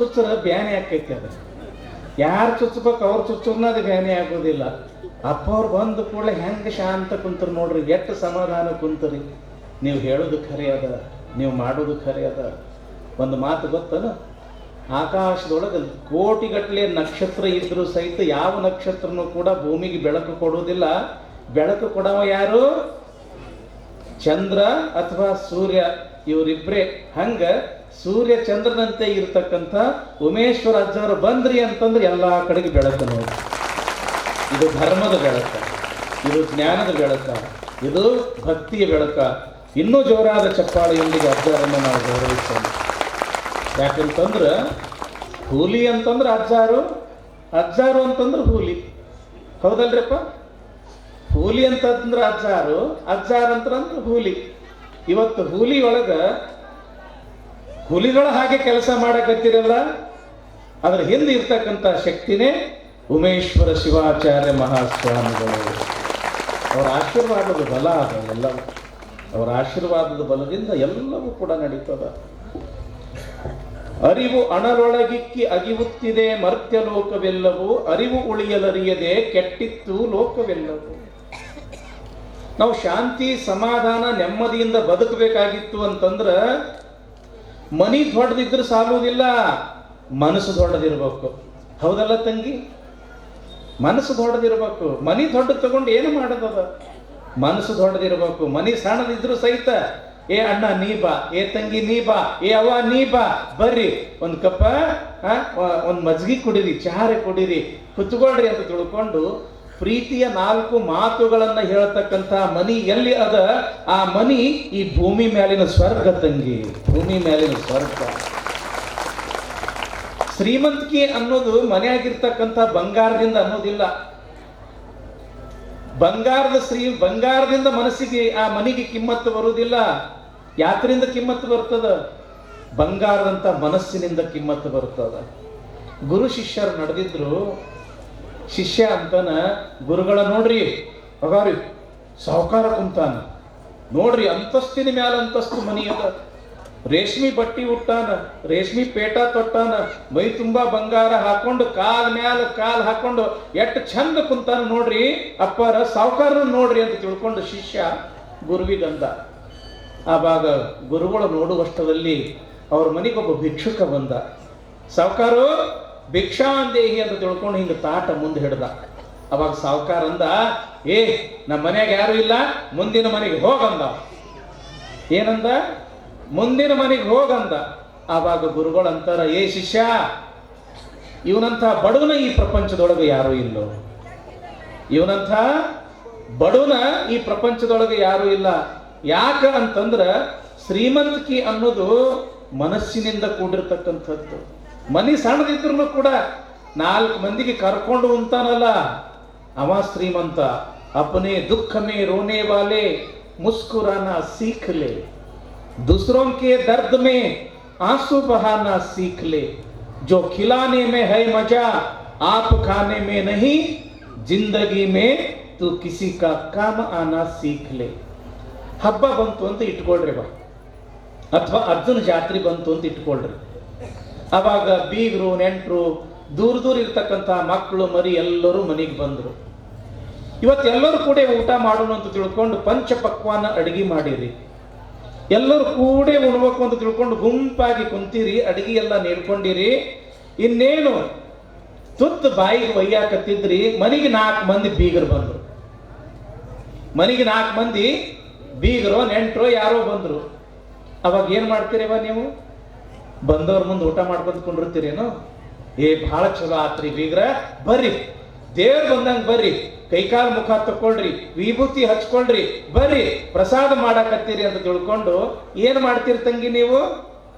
ಚುಚ್ಚರ ಬ್ಯಾನೆ ಆಕೈತಿ. ಅದು ಯಾರು ಚುಚ್ಚಬೇಕು ಅವ್ರು ಚುಚ್ಚರ್ನ ಅದು ಬ್ಯಾನೆ ಆಗೋದಿಲ್ಲ. ಅಪ್ಪ ಅವ್ರು ಬಂದು ಕೂಡಲೇ ಹೆಂಗೆ ಶಾಂತ ಕುಂತರು ನೋಡ್ರಿ, ಎಷ್ಟು ಸಮಾಧಾನ ಕುಂತರಿ. ನೀವು ಹೇಳೋದು ಖರೆ ಅದ, ನೀವು ಮಾಡೋದು ಖರೆ ಅದ. ಒಂದು ಮಾತು ಗೊತ್ತದ, ಆಕಾಶದೊಳಗೆ ಕೋಟಿಗಟ್ಟಲೆ ನಕ್ಷತ್ರ ಇದ್ರೂ ಸಹಿತ ಯಾವ ನಕ್ಷತ್ರನೂ ಕೂಡ ಭೂಮಿಗೆ ಬೆಳಕು ಕೊಡೋದಿಲ್ಲ. ಬೆಳಕು ಕೊಡವ ಯಾರು? ಚಂದ್ರ ಅಥವಾ ಸೂರ್ಯ, ಇವರಿಬ್ಬರೇ. ಹಂಗ ಸೂರ್ಯ ಚಂದ್ರನಂತೆ ಇರ್ತಕ್ಕಂಥ ಉಮೇಶ್ವರ ಅಜ್ಜವರು ಬಂದ್ರಿ ಅಂತಂದ್ರೆ ಎಲ್ಲ ಕಡೆಗೆ ಬೆಳಕು ನೋಡಿ. ಇದು ಧರ್ಮದ ಬೆಳಕ, ಇದು ಜ್ಞಾನದ ಬೆಳಕ, ಇದು ಭಕ್ತಿಯ ಬೆಳಕ. ಇನ್ನೂ ಜೋರಾದ ಚಪ್ಪಾಳೆಯೊಂದಿಗೆ ಅಜ್ಜಾರನ್ನು ನಾವು ಗೌರವಿಸೋಣ. ಯಾಕಂತಂದ್ರೆ ಹುಲಿ ಅಂತಂದ್ರೆ ಅಜ್ಜಾರು, ಅಜ್ಜಾರು ಅಂತಂದ್ರೆ ಹುಲಿ. ಹೌದಲ್ರಿಪ್ಪ? ಹುಲಿ ಅಂತಂದ್ರೆ ಅಜ್ಜಾರು, ಅಜ್ಜಾರು ಅಂತಂದ್ರೆ ಹುಲಿ. ಇವತ್ತು ಹುಲಿ ಒಳಗ ಹುಲಿಗಳ ಹಾಗೆ ಕೆಲಸ ಮಾಡಕತ್ತಿರಲ್ಲ, ಅದ್ರ ಹಿಂದೆ ಇರ್ತಕ್ಕಂಥ ಶಕ್ತಿನೇ ಉಮೇಶ್ವರ ಶಿವಾಚಾರ್ಯ ಮಹಾಸ್ವಾಮಿಗಳು. ಅವರ ಆಶೀರ್ವಾದದ ಬಲ ಅದ ಎಲ್ಲವೂ. ಅವರ ಆಶೀರ್ವಾದದ ಬಲದಿಂದ ಎಲ್ಲವೂ ಕೂಡ ನಡೀತದ. ಅರಿವು ಅಣರೊಳಗಿಕ್ಕಿ ಅಗಿವುತ್ತಿದೆ ಮರ್ತ್ಯ ಲೋಕವೆಲ್ಲವೂ, ಅರಿವು ಉಳಿಯಲರಿಯದೆ ಕೆಟ್ಟಿತ್ತು ಲೋಕವೆಲ್ಲವೂ. ನಾವು ಶಾಂತಿ ಸಮಾಧಾನ ನೆಮ್ಮದಿಯಿಂದ ಬದುಕಬೇಕಾಗಿತ್ತು ಅಂತಂದ್ರೆ ಮನಿ ದೊಡ್ಡದಿದ್ರೆ ಸಾಲುವುದಿಲ್ಲ, ಮನಸ್ಸು ದೊಡ್ಡದಿರ್ಬೇಕು. ಹೌದಲ್ಲ ತಂಗಿ? ಮನಸ್ಸು ದೊಡ್ಡದಿರ್ಬೇಕು. ಮನಿ ದೊಡ್ಡ ತಗೊಂಡು ಏನು ಮಾಡೋದದ? ಮನಸ್ಸು ದೊಡ್ಡದಿರ್ಬೇಕು. ಮನಿ ಸಣ್ಣದಿದ್ರು ಸಹಿತ ಏ ಅಣ್ಣ ನೀ ಬಾ, ಏ ತಂಗಿ ನೀ ಬಾ, ಏ ಅವ್ವ ನೀ ಬಾ, ಬರ್ರಿ ಒಂದು ಕಪ್ಪ ಒಂದು ಮಜ್ಗಿ ಕುಡೀರಿ, ಚಹಾರೆ ಕುಡೀರಿ, ಕುತ್ಕೊಳ್ರಿ ಅಂತ ತಿಳ್ಕೊಂಡು ಪ್ರೀತಿಯ 4 ಮಾತುಗಳನ್ನ ಹೇಳ್ತಕ್ಕಂಥ ಮನಿ ಎಲ್ಲಿ ಅದ, ಆ ಮನಿ ಈ ಭೂಮಿ ಮೇಲಿನ ಸ್ವರ್ಗ ತಂಗಿ, ಭೂಮಿ ಮೇಲಿನ ಸ್ವರ್ಗ. ಶ್ರೀಮಂತಿಕೆ ಅನ್ನೋದು ಮನೆಯಾಗಿರ್ತಕ್ಕಂಥ ಬಂಗಾರದಿಂದ ಅನ್ನೋದಿಲ್ಲ. ಬಂಗಾರದಿಂದ ಮನಸ್ಸಿಗೆ ಆ ಮನಿಗೆ ಕಿಮ್ಮತ್ತು ಬರುವುದಿಲ್ಲ. ಯಾತ್ರಿಂದ ಕಿಮ್ಮತ್ತು ಬರ್ತದ? ಬಂಗಾರದಂತ ಮನಸ್ಸಿನಿಂದ ಕಿಮ್ಮತ್ತು ಬರ್ತದ. ಗುರು ಶಿಷ್ಯರು ನಡೆದಿದ್ರು. ಶಿಷ್ಯ ಅಂತಾನ ಗುರುಗಳ ನೋಡ್ರಿ ಅಗಾರಿ ಸಾಹುಕಾರ ಕುಂತಾನ ನೋಡ್ರಿ, ಅಂತಸ್ತಿನ ಮ್ಯಾಲ ಅಂತಸ್ತು ಮನಿ ಅದ, ರೇಷ್ಮಿ ಬಟ್ಟಿ ಉಟ್ಟಾನ, ರೇಷ್ಮಿ ಪೇಟ ತೊಟ್ಟಾನ, ಮೈ ತುಂಬಾ ಬಂಗಾರ ಹಾಕೊಂಡು ಕಾಲ್ ಮ್ಯಾಲ ಕಾಲ್ ಹಾಕೊಂಡು ಎಷ್ಟು ಚಂದ ಕುಂತಾನ ನೋಡ್ರಿ ಅಪ್ಪಾರ, ಸಾಹುಕಾರನ ನೋಡ್ರಿ ಅಂತ ತಿಳ್ಕೊಂಡು ಶಿಷ್ಯ ಗುರುವಿಗಂದ. ಆವಾಗ ಗುರುಗಳು ನೋಡುವಷ್ಟರಲ್ಲಿ ಅವ್ರ ಮನೆಗೊಬ್ಬ ಭಿಕ್ಷುಕ ಬಂದ. ಸಾಹುಕಾರು ಭಿಕ್ಷಾಂದೇಹಿ ಅಂತ ತಿಳ್ಕೊಂಡು ಹಿಂಗೆ ತಾಟ ಮುಂದೆ ಹಿಡ್ದ. ಅವಾಗ ಸಾಹುಕಾರ ಅಂದ, ಏ ನಮ್ಮ ಮನೆಯಾಗ ಯಾರು ಇಲ್ಲ, ಮುಂದಿನ ಮನೆಗೆ ಹೋಗಂದ. ಏನಂದ? ಮುಂದಿನ ಮನೆಗೆ ಹೋಗಂದ. ಆವಾಗ ಗುರುಗಳು ಅಂತಾರ, ಏ ಶಿಷ್ಯ, ಇವನಂಥ ಬಡವನ ಈ ಪ್ರಪಂಚದೊಳಗೆ ಯಾರೂ ಇಲ್ಲೋ, ಇವನಂಥ ಬಡವನ ಈ ಪ್ರಪಂಚದೊಳಗೆ ಯಾರೂ ಇಲ್ಲ. ಯಾಕ ಅಂತಂದ್ರ ಶ್ರೀಮಂತಿಕೆ ಅನ್ನೋದು ಮನಸ್ಸಿನಿಂದ ಕೂಡಿರ್ತಕ್ಕಂಥದ್ದು. ಮನಿ ಸಣ್ಣದಿದ್ರು ಕೂಡ 4 ಮಂದಿಗೆ ಕರ್ಕೊಂಡು ಉಂತಾನಲ್ಲ ಅವ ಶ್ರೀಮಂತ. ಅಪನೆ ದುಃಖ ಮೇ ರೋನೆ ವಾಲೆ ಮುಸ್ಕುರಾನಾ सीख ले, दूसरों के दर्द में आंसू बहाना सीख ले, जो खिलाने में है मजा आप खाने में नहीं, जिंदगी में तू किसी का काम आना सीख ले. ಹಬ್ಬ ಬಂತು ಅಂತ ಇಟ್ಕೊಳ್ರಿ ಬಾ, ಅಥವಾ ಅರ್ಜುನ ಜಾತ್ರೆ ಬಂತು ಅಂತ ಇಟ್ಕೊಳ್ರಿ. ಅವಾಗ ಬೀಗರು ನೆಂಟರು ದೂರ ದೂರ ಇರ್ತಕ್ಕಂಥ ಮಕ್ಕಳು ಮರಿ ಎಲ್ಲರೂ ಮನೆಗೆ ಬಂದರು. ಇವತ್ತೆಲ್ಲರೂ ಕೂಡ ಊಟ ಮಾಡೋಣ ಅಂತ ತಿಳ್ಕೊಂಡು ಪಂಚಪಕ್ವಾನ ಅಡಿಗೆ ಮಾಡಿರಿ. ಎಲ್ಲರೂ ಕೂಡ ಉಣ್ಬೇಕು ಅಂತ ತಿಳ್ಕೊಂಡು ಗುಂಪಾಗಿ ಕುಂತೀರಿ, ಅಡಿಗೆ ಎಲ್ಲ ನೇಡ್ಕೊಂಡಿರಿ. ಇನ್ನೇನು ತುತ್ತು ಬಾಯಿಗೆ ಒಯ್ಯಾಕತ್ತಿದ್ರಿ, ಮನೆಗೆ 4 ಮಂದಿ ಬೀಗರು ಬಂದರು. ಮನೆಗೆ 4 ಮಂದಿ ಬೀಗರೋ ನೆಂಟರೋ ಯಾರೋ ಬಂದರು. ಅವಾಗ ಏನು ಮಾಡ್ತೀರಿವ ನೀವು? ಬಂದವ್ರ ಮುಂದೆ ಊಟ ಮಾಡ್ಕೊಂಡು ಕುಂಡಿರ್ತೀರೇನು? ಏ ಭಾಳ ಚಲೋ ಆತ್ರಿ ಬೀಗ್ರ, ಬರ್ರಿ ದೇವ್ರು ಬಂದಂಗೆ ಬರ್ರಿ, ಕೈಕಾಲು ಮುಖ ತಕ್ಕೊಳ್ರಿ, ವಿಭೂತಿ ಹಚ್ಕೊಳ್ರಿ, ಬರ್ರಿ ಪ್ರಸಾದ ಮಾಡಾಕತ್ತೀರಿ ಅಂತ ತಿಳ್ಕೊಂಡು ಏನು ಮಾಡ್ತೀರಿ ತಂಗಿ ನೀವು?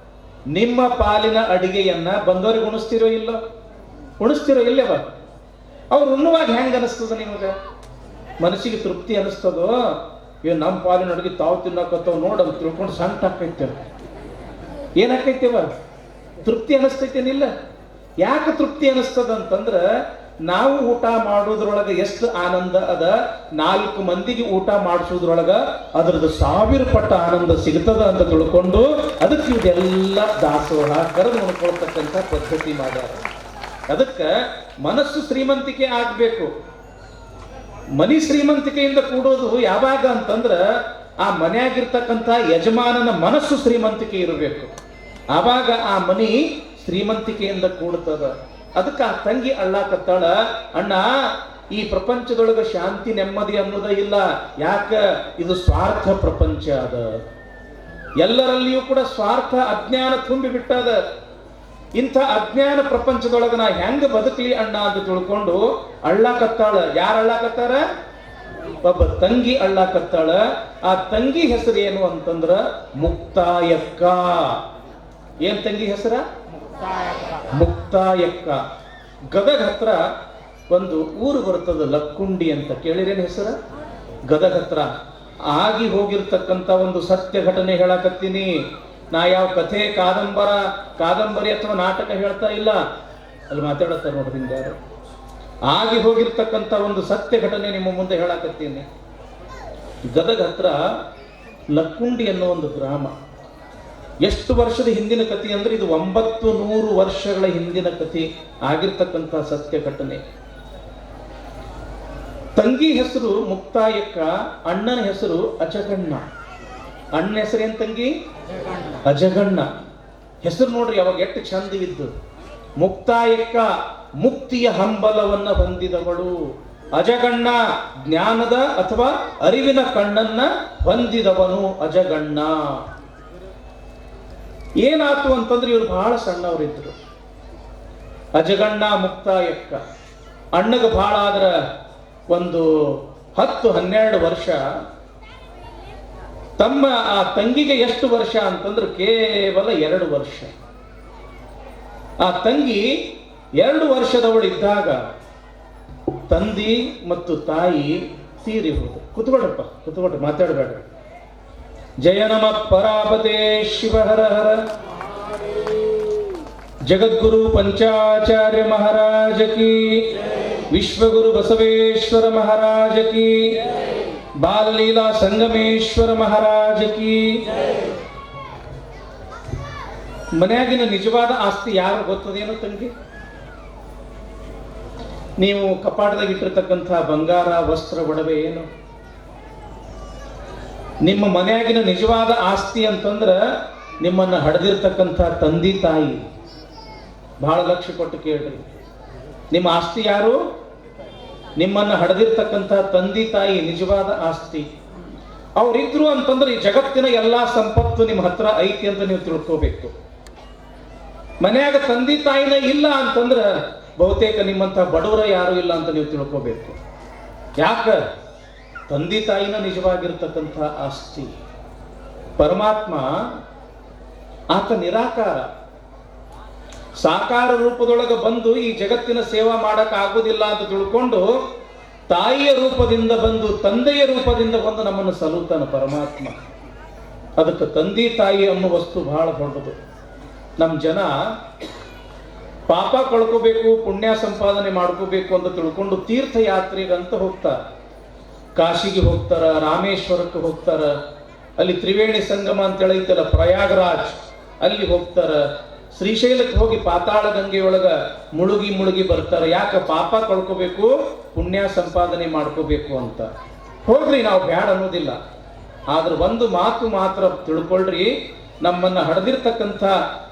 ನಿಮ್ಮ ಪಾಲಿನ ಅಡಿಗೆಯನ್ನ ಬಂದವ್ರಿಗೆ ಉಣಿಸ್ತಿರೋ ಇಲ್ಲೋ? ಉಣಿಸ್ತಿರೋ ಇಲ್ಲವ? ಅವ್ರು ಉಣ್ಣುವಾಗ ಹೆಂಗೆ ಅನಿಸ್ತದ ನಿಮಗೆ? ಮನಸ್ಸಿಗೆ ತೃಪ್ತಿ ಅನಿಸ್ತದೋ? ಇವ್ ನಮ್ಮ ಪಾಲಿನ ಅಡಿಗೆ ತಾವು ತಿನ್ನಕತ್ತವ ನೋಡಂತ ತಿಳ್ಕೊಂಡು ಸಂಕಟ ಆಕೈತೆ. ಏನಾಕೈತೆವ? ತೃಪ್ತಿ ಅನಿಸ್ತೈತೇನಿಲ್ಲ? ಯಾಕೆ ತೃಪ್ತಿ ಅನಿಸ್ತದ ಅಂತಂದ್ರೆ ನಾವು ಊಟ ಮಾಡೋದ್ರೊಳಗೆ ಎಷ್ಟು ಆನಂದ ಅದ, 4 ಮಂದಿಗೆ ಊಟ ಮಾಡಿಸೋದ್ರೊಳಗ ಅದ್ರದ್ದು 1000 ಪಟ್ಟು ಆನಂದ ಸಿಗ್ತದ ಅಂತ ತಿಳ್ಕೊಂಡು ಅದಕ್ಕೆ ಇದೆಲ್ಲ ದಾಸೋಹ ಕರೆದು ಉಣ್ಕೊಳ್ತಕ್ಕಂಥ ಪದ್ಧತಿ ಮಾಡ್ಯಾರ. ಅದಕ್ಕೆ ಮನಸ್ಸು ಶ್ರೀಮಂತಿಕೆ ಆಗ್ಬೇಕು. ಮನಿ ಶ್ರೀಮಂತಿಕೆಯಿಂದ ಕೂಡೋದು ಯಾವಾಗ ಅಂತಂದ್ರ ಆ ಮನೆಯಾಗಿರ್ತಕ್ಕಂಥ ಯಜಮಾನನ ಮನಸ್ಸು ಶ್ರೀಮಂತಿಕೆ ಇರಬೇಕು. ಆವಾಗ ಆ ಮನಿ ಶ್ರೀಮಂತಿಕೆಯಿಂದ ಕೂಡ್ತದ. ಅದಕ್ಕೆ ಆ ತಂಗಿ ಅಳ್ಳಾಕತ್ತಾಳ, ಅಣ್ಣ ಈ ಪ್ರಪಂಚದೊಳಗೆ ಶಾಂತಿ ನೆಮ್ಮದಿ ಅನ್ನೋದ ಇಲ್ಲ. ಯಾಕ? ಇದು ಸ್ವಾರ್ಥ ಪ್ರಪಂಚ ಅದ. ಎಲ್ಲರಲ್ಲಿಯೂ ಕೂಡ ಸ್ವಾರ್ಥ ಅಜ್ಞಾನ ತುಂಬಿ ಬಿಟ್ಟದ. ಇಂಥ ಅಜ್ಞಾನ ಪ್ರಪಂಚದೊಳಗೆ ನಾ ಹೆಂಗ ಬದುಕಲಿ ಅಣ್ಣ ಅಂತ ತಿಳ್ಕೊಂಡು ಅಳ್ಳಾಕತ್ತಾಳ. ಯಾರು ಅಳ್ಳಾಕತ್ತಾರ? ಒಬ್ಬ ತಂಗಿ ಅಳ್ಳಾಕತ್ತಾಳ. ಆ ತಂಗಿ ಹೆಸರು ಏನು ಅಂತಂದ್ರ ಮುಕ್ತಾಯಕ್ಕ. ಏನ್ ತಂಗಿ ಹೆಸರ? ಮುಕ್ತಾಯಕ್ಕ. ಗದಗ ಹತ್ರ ಒಂದು ಊರು ಬರ್ತದ ಲಕ್ಕುಂಡಿ ಅಂತ, ಕೇಳಿರೇನು ಹೆಸರ? ಗದಗ ಹತ್ರ ಆಗಿ ಹೋಗಿರ್ತಕ್ಕಂಥ ಒಂದು ಸತ್ಯ ಘಟನೆ ಹೇಳಕತ್ತೀನಿ. ನಾ ಯಾವ ಕಥೆ ಕಾದಂಬರಿ ಅಥವಾ ನಾಟಕ ಹೇಳ್ತಾ ಇಲ್ಲ, ಅಲ್ಲಿ ಮಾತಾಡತ್ತಾರೆ ನೋಡ್ರಿ ಹಿಂಗಾರು. ಆಗಿ ಹೋಗಿರ್ತಕ್ಕಂಥ ಒಂದು ಸತ್ಯ ಘಟನೆ ನಿಮ್ಮ ಮುಂದೆ ಹೇಳಕತ್ತೀನಿ. ಗದಗ ಹತ್ರ ಲಕ್ಕುಂಡಿ ಅನ್ನೋ ಒಂದು ಗ್ರಾಮ. ಎಷ್ಟು ವರ್ಷದ ಹಿಂದಿನ ಕಥೆ ಅಂದ್ರೆ ಇದು 900 ವರ್ಷಗಳ ಹಿಂದಿನ ಕಥೆ ಆಗಿರ್ತಕ್ಕಂಥ ಸತ್ಯ ಘಟನೆ. ತಂಗಿ ಹೆಸರು ಮುಕ್ತಾಯಕ್ಕ, ಅಣ್ಣನ ಹೆಸರು ಅಜಗಣ್ಣ. ಅಣ್ಣನ ಹೆಸರೇನ್ ತಂಗಿ? ಅಜಗಣ್ಣ. ಹೆಸರು ನೋಡ್ರಿ ಅವಾಗ ಎಷ್ಟು ಚಂದ ಇದ್ದು. ಮುಕ್ತಾಯಕ್ಕ ಮುಕ್ತಿಯ ಹಂಬಲವನ್ನ ಹೊಂದಿದವಳು. ಅಜಗಣ್ಣ ಜ್ಞಾನದ ಅಥವಾ ಅರಿವಿನ ಕಣ್ಣನ್ನ ಹೊಂದಿದವನು ಅಜಗಣ್ಣ. ಏನಾತು ಅಂತಂದ್ರೆ ಇವ್ರು ಬಹಳ ಸಣ್ಣವರಿದ್ರು. ಅಜಗಣ್ಣ ಮುಕ್ತಾಯಕ್ಕ ಅಣ್ಣಗೆ ಬಹಳ ಆದ್ರ ಒಂದು 10-12 ವರ್ಷ. ತಮ್ಮ ಆ ತಂಗಿಗೆ ಎಷ್ಟು ವರ್ಷ ಅಂತಂದ್ರೆ ಕೇವಲ 2 ವರ್ಷ. ಆ ತಂಗಿ 2 ವರ್ಷದವಳಿದ್ದಾಗ ತಂದಿ ಮತ್ತು ತಾಯಿ ತೀರಿ ಹೋದ್ರು. ಕುತ್ಕೊಳ್ರಿ, ಮಾತಾಡಬೇಡ. ಜಯ ನಮ ಪರಾಪತೆ ಶಿವ ಹರ ಹರ. ಜಗದ್ಗುರು ಪಂಚಾಚಾರ್ಯ ಮಹಾರಾಜ ಕಿ, ವಿಶ್ವಗುರು ಬಸವೇಶ್ವರ ಮಹಾರಾಜ ಕಿ, ಬಾಲಲೀಲಾ ಸಂಗಮೇಶ್ವರ ಮಹಾರಾಜ ಕಿ. ಮನೆಯಾಗಿನ ನಿಜವಾದ ಆಸ್ತಿ ಯಾರು ಗೊತ್ತದೇನೋ ತಂಗಿ? ನೀವು ಕಪಾಟದಾಗ ಇಟ್ಟಿರ್ತಕ್ಕಂಥ ಬಂಗಾರ, ವಸ್ತ್ರ, ಒಡವೆ ಏನು? ನಿಮ್ಮ ಮನೆಯಾಗಿನ ನಿಜವಾದ ಆಸ್ತಿ ಅಂತಂದ್ರ ನಿಮ್ಮನ್ನ ಹಡೆದಿರ್ತಕ್ಕಂಥ ತಂದೆ ತಾಯಿ. ಬಹಳ ಲಕ್ಷ್ಯ ಕೊಟ್ಟು ಕೇಳ್ರಿ. ನಿಮ್ಮ ಆಸ್ತಿ ಯಾರು? ನಿಮ್ಮನ್ನ ಹಡೆದಿರ್ತಕ್ಕಂಥ ತಂದೆ ತಾಯಿ ನಿಜವಾದ ಆಸ್ತಿ. ಅವ್ರಿದ್ರು ಅಂತಂದ್ರೆ ಈ ಜಗತ್ತಿನ ಎಲ್ಲಾ ಸಂಪತ್ತು ನಿಮ್ಮ ಹತ್ರ ಐತಿ ಅಂತ ನೀವು ತಿಳ್ಕೋಬೇಕು. ಮನೆಯಾಗ ತಂದೆ ತಾಯಿನ ಇಲ್ಲ ಅಂತಂದ್ರ ಬಹುತೇಕ ನಿಮ್ಮಂಥ ಬಡವರ ಯಾರು ಇಲ್ಲ ಅಂತ ನೀವು ತಿಳ್ಕೋಬೇಕು. ಯಾಕ? ತಂದೆ ತಾಯಿನ ನಿಜವಾಗಿರ್ತಕ್ಕಂಥ ಆಸ್ತಿ. ಪರಮಾತ್ಮ ಆತ ನಿರಾಕಾರ, ಸಾಕಾರ ರೂಪದೊಳಗೆ ಬಂದು ಈ ಜಗತ್ತಿನ ಸೇವಾ ಮಾಡಕ್ ಆಗುದಿಲ್ಲ ಅಂತ ತಿಳ್ಕೊಂಡು ತಾಯಿಯ ರೂಪದಿಂದ ಬಂದು, ತಂದೆಯ ರೂಪದಿಂದ ಬಂದು ನಮ್ಮನ್ನು ಸಲುತ್ತಾನ ಪರಮಾತ್ಮ. ಅದಕ್ಕೆ ತಂದೆ ತಾಯಿ ಅನ್ನೋ ವಸ್ತು ಬಹಳ ದೊಡ್ಡದು. ನಮ್ಮ ಜನ ಪಾಪ ಕಳ್ಕೋಬೇಕು, ಪುಣ್ಯ ಸಂಪಾದನೆ ಮಾಡ್ಕೋಬೇಕು ಅಂತ ತಿಳ್ಕೊಂಡು ತೀರ್ಥಯಾತ್ರೆಗಂತ ಹೋಗ್ತಾರೆ. ಕಾಶಿಗೆ ಹೋಗ್ತಾರ, ರಾಮೇಶ್ವರಕ್ಕೆ ಹೋಗ್ತಾರ, ಅಲ್ಲಿ ತ್ರಿವೇಣಿ ಸಂಗಮ ಅಂತ ಹೇಳಿತ್ತಲ್ಲ ಪ್ರಯಾಗರಾಜ್, ಅಲ್ಲಿ ಹೋಗ್ತಾರ. ಶ್ರೀಶೈಲಕ್ಕೆ ಹೋಗಿ ಪಾತಾಳ ಗಂಗೆಯೊಳಗ ಮುಳುಗಿ ಬರ್ತಾರೆ. ಯಾಕೆ? ಪಾಪ ಕಳ್ಕೋಬೇಕು, ಪುಣ್ಯ ಸಂಪಾದನೆ ಮಾಡ್ಕೋಬೇಕು ಅಂತ. ಹೋಗ್ರಿ, ನಾವು ಬ್ಯಾಡ ಅನ್ನೋದಿಲ್ಲ. ಆದ್ರೆ ಒಂದು ಮಾತು ಮಾತ್ರ ತಿಳ್ಕೊಳ್ರಿ, ನಮ್ಮನ್ನ ಹಡೆದಿರ್ತಕ್ಕಂಥ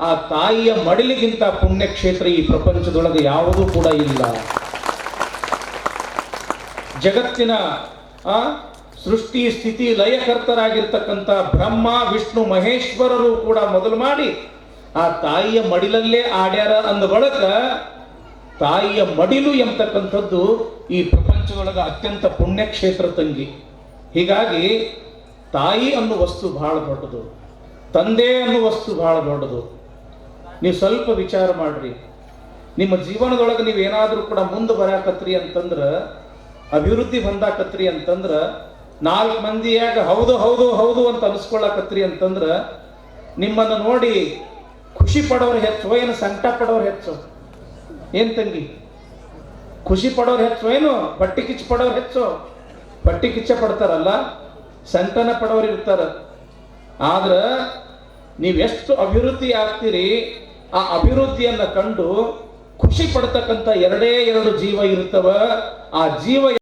ಆ ತಾಯಿಯ ಮಡಿಲಿಗಿಂತ ಪುಣ್ಯಕ್ಷೇತ್ರ ಈ ಪ್ರಪಂಚದೊಳಗೆ ಯಾವುದೂ ಕೂಡ ಇಲ್ಲ. ಜಗತ್ತಿನ ಸೃಷ್ಟಿ ಸ್ಥಿತಿ ಲಯಕರ್ತರಾಗಿರ್ತಕ್ಕಂಥ ಬ್ರಹ್ಮ ವಿಷ್ಣು ಮಹೇಶ್ವರರು ಕೂಡ ಮೊದಲು ಮಾಡಿ ಆ ತಾಯಿಯ ಮಡಿಲಲ್ಲೇ ಆಡ್ಯಾರ ಅಂದ ಬಳಿಕ ತಾಯಿಯ ಮಡಿಲು ಎಂಬತಕ್ಕಂಥದ್ದು ಈ ಪ್ರಪಂಚದೊಳಗೆ ಅತ್ಯಂತ ಪುಣ್ಯಕ್ಷೇತ್ರ ತಂಗಿ. ಹೀಗಾಗಿ ತಾಯಿ ಅನ್ನೋ ವಸ್ತು ಬಹಳ ದೊಡ್ಡದು, ತಂದೆ ಅನ್ನೋ ವಸ್ತು ಬಹಳ ದೊಡ್ಡದು. ನೀವು ಸ್ವಲ್ಪ ವಿಚಾರ ಮಾಡ್ರಿ. ನಿಮ್ಮ ಜೀವನದೊಳಗೆ ನೀವು ಏನಾದರೂ ಕೂಡ ಮುಂದೆ ಬರಾಕತ್ರಿ ಅಂತಂದ್ರೆ, ಅಭಿವೃದ್ಧಿ ಹೊಂದಾಕತ್ರಿ ಅಂತಂದ್ರ, 4 ಮಂದಿಯಾಗ ಹೌದು ಹೌದು ಹೌದು ಅಂತ ಅನಿಸ್ಕೊಳ್ಳಾಕತ್ರಿ ಅಂತಂದ್ರ, ನಿಮ್ಮನ್ನು ನೋಡಿ ಖುಷಿ ಪಡೋರು ಹೆಚ್ಚು, ಏನು ಸಂಕಟ ಪಡೋರು ಹೆಚ್ಚು? ಏನ್ ತಂಗಿ? ಖುಷಿ ಪಡೋರು ಹೆಚ್ಚು ಏನು ಪಟ್ಟಿ ಕಿಚ್ಚು ಪಡೋರು ಹೆಚ್ಚು? ಪಟ್ಟಿ ಕಿಚ್ಚ ಪಡ್ತಾರಲ್ಲ, ಸಂತಾನ ಪಡೋರು ಇರ್ತಾರ. ಆದ್ರೆ ನೀವೆಷ್ಟು ಅಭಿವೃದ್ಧಿ ಆಗ್ತೀರಿ, ಆ ಅಭಿವೃದ್ಧಿಯನ್ನ ಕಂಡು ಖುಷಿ ಪಡ್ತಕ್ಕಂಥ ಎರಡೇ ಎರಡು ಜೀವ ಇರ್ತವ. ಆ ಜೀವ